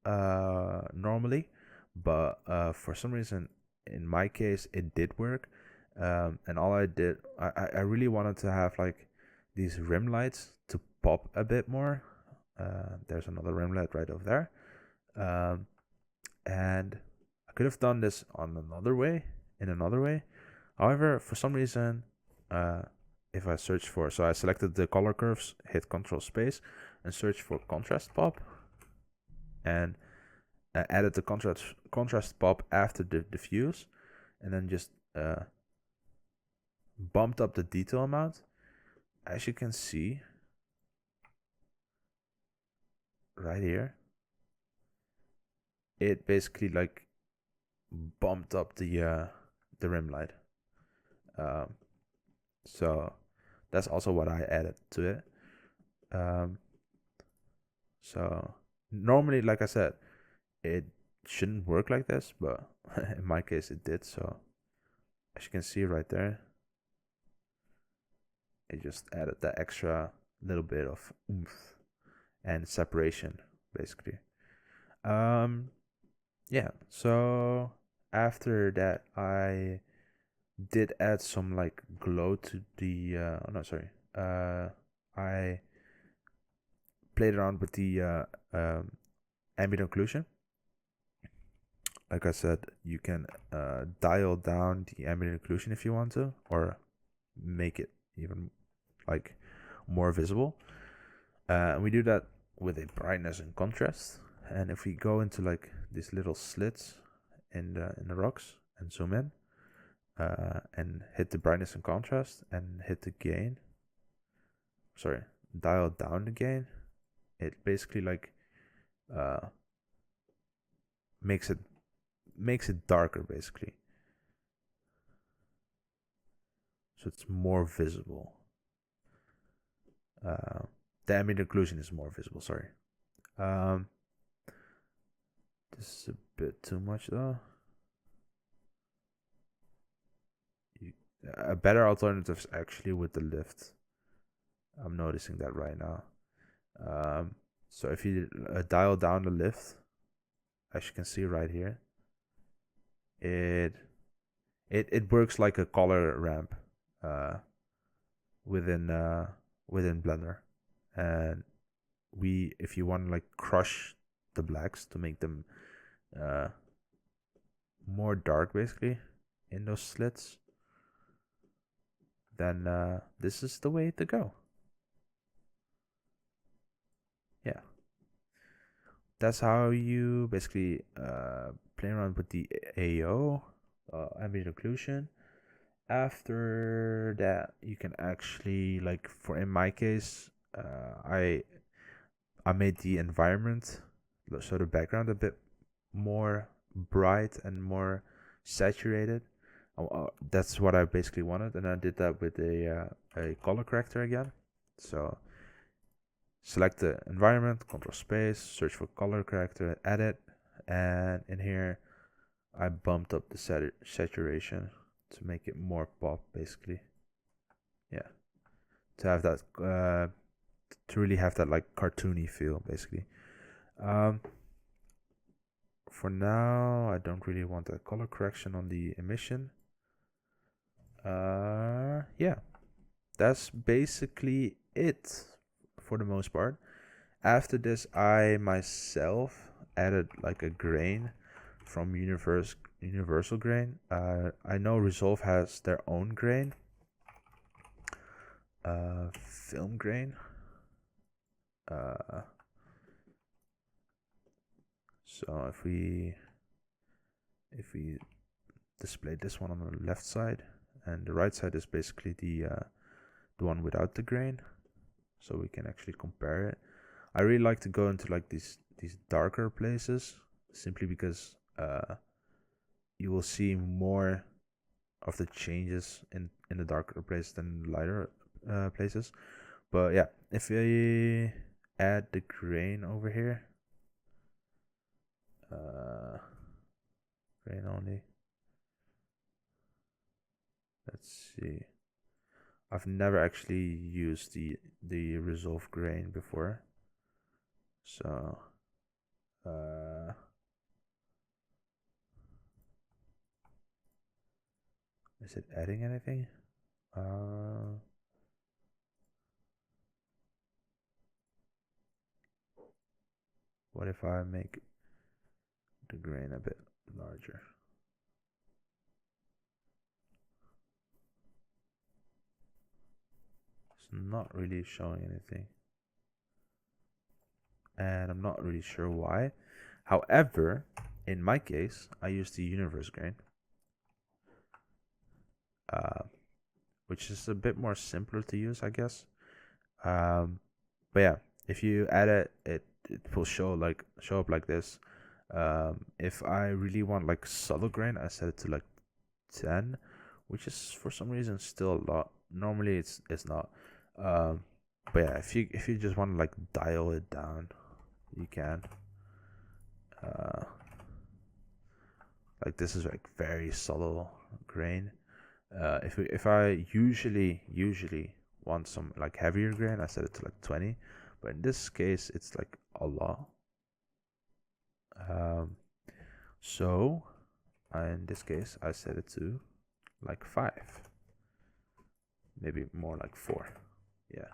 normally, but for some reason in my case it did work. And all I did, I really wanted to have like these rim lights to pop a bit more. There's another rim light right over there, and I could have done this in another way. However, for some reason, if I search for, so I selected the color curves, hit Control Space, and search for contrast pop, and I added the contrast pop after the diffuse, and then just bumped up the detail amount. As you can see right here, it basically like bumped up the rim light. So that's also what I added to it. So normally, like I said, it shouldn't work like this, but in my case it did. So as you can see right there, it just added that extra little bit of oomph and separation basically. Yeah, so after that I did add some like glow to the I played around with the ambient occlusion. Like I said, you can dial down the ambient occlusion if you want to, or make it even like more visible. And we do that with a brightness and contrast. And if we go into like these little slits in the rocks and zoom in, and hit the brightness and contrast and hit the gain. Sorry, dial down the gain. it basically like makes it darker basically, so it's more visible. The ambient occlusion is more visible, sorry. This is a bit too much though. A better alternative is actually with the lift. I'm noticing that right now. So if you dial down the lift, as you can see right here, it works like a color ramp within Blender. And if you want to like crush the blacks to make them more dark basically in those slits, then this is the way to go. Yeah, that's how you basically play around with the AO, ambient occlusion. After that, you can actually, like, for in my case, I made the environment, so the background, a bit more bright and more saturated. That's what I basically wanted, and I did that with a color corrector again. So select the environment, control space, search for color corrector, edit, and in here I bumped up the saturation to make it more pop basically. Yeah, to have that to really have that like cartoony feel basically. For now I don't really want a color correction on the emission. Yeah, that's basically it for the most part. After this, I myself added like a grain from Universal Grain. I know Resolve has their own grain, film grain. So if we display this one on the left side, and the right side is basically the one without the grain, so we can actually compare it. I really like to go into like these darker places, simply because you will see more of the changes in the darker places than lighter places. But yeah, if we add the grain over here, grain only. Let's see. I've never actually used the Resolve grain before, so is it adding anything? What if I make the grain a bit larger? It's not really showing anything, and I'm not really sure why. However, in my case, I use the universe grain, which is a bit more simpler to use, I guess. But yeah, if you add it will show up like this. If I really want like subtle grain, I set it to like 10, which is for some reason still a lot. Normally it's not. But yeah, if you just want to like dial it down, you can. Like this is like very subtle grain. If I usually want some like heavier grain, I set it to like 20, but in this case it's like a lot. So in this case I set it to like 5, maybe more like 4. Yeah.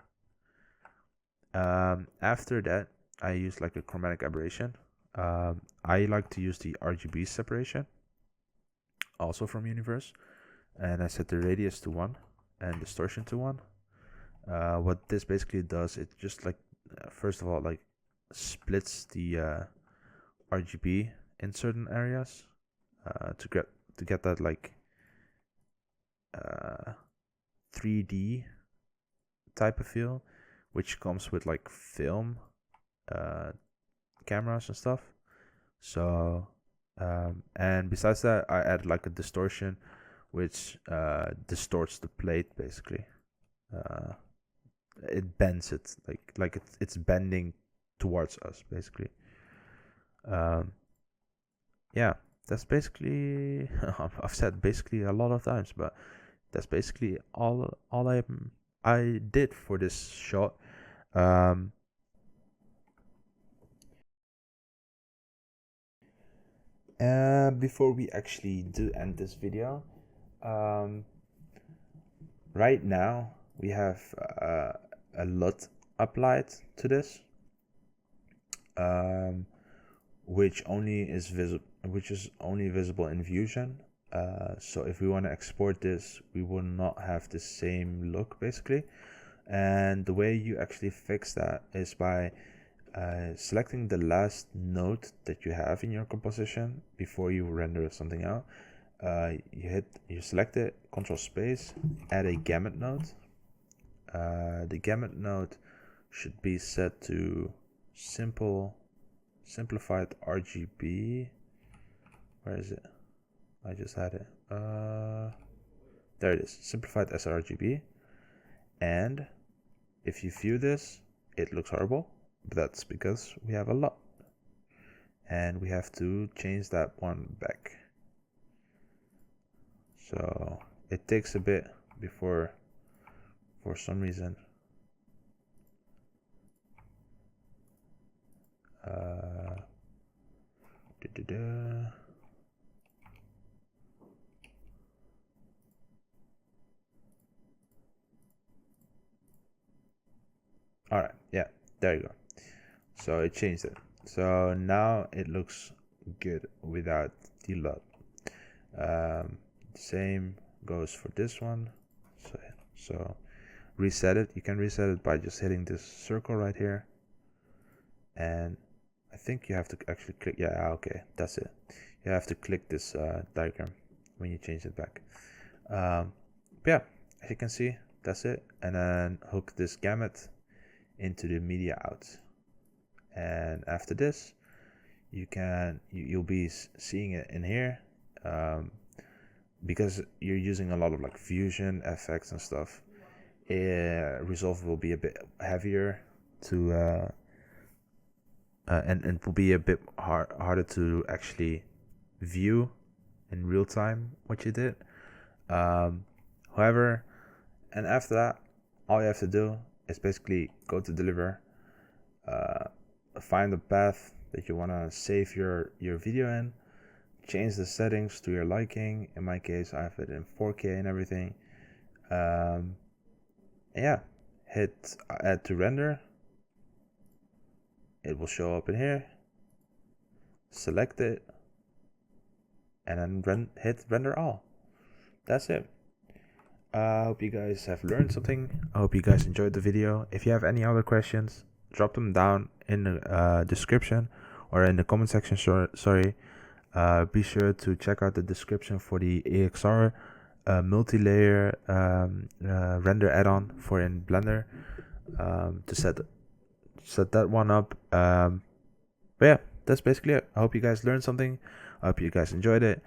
After that I use like a chromatic aberration. I like to use the RGB separation, also from Universe, and I set the radius to 1 and distortion to 1. What this basically does, it just like first of all like splits the RGB in certain areas to get that like 3D type of feel, which comes with like film cameras and stuff. So and besides that, I add like a distortion which distorts the plate basically. It bends it like it's bending towards us basically. Yeah, that's basically I've said basically a lot of times, but that's basically all I did for this shot. Before we actually do end this video, right now we have a lot applied to this, which is only visible in Fusion. So if we want to export this, we will not have the same look basically. And the way you actually fix that is by selecting the last node that you have in your composition before you render something out. You select it, Control Space, add a gamut node. The gamut node should be set to simplified RGB. Where is it? I just had it. There it is, simplified sRGB. And if you view this, it looks horrible, but that's because we have a lot, and we have to change that one back. So it takes a bit before, for some reason, all right, yeah, there you go. So it changed it. So now it looks good without the lot. Same goes for this one. So reset it. You can reset it by just hitting this circle right here, and I think you have to actually click. Yeah, okay, that's it. You have to click this diagram when you change it back. Yeah, as you can see, that's it. And then hook this gamut into the media out, and after this you'll be seeing it in here, because you're using a lot of like Fusion effects and stuff. Resolve will be a bit heavier to and will be a bit harder to actually view in real time what you did. However, and after that, all you have to do is basically go to deliver, find the path that you want to save your video in, change the settings to your liking. In my case, I have it in 4K and everything. Yeah, hit add to render. It will show up in here. Select it, and then hit render all. That's it. I hope you guys have learned something. I hope you guys enjoyed the video. If you have any other questions, drop them down in the description or in the comment section. Sorry. Be sure to check out the description for the EXR Multilayer render add-on for in Blender, to set that one up. But yeah, that's basically it. I hope you guys learned something. I hope you guys enjoyed it,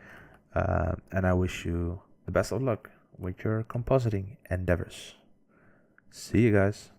and I wish you the best of luck with your compositing endeavors. See you guys.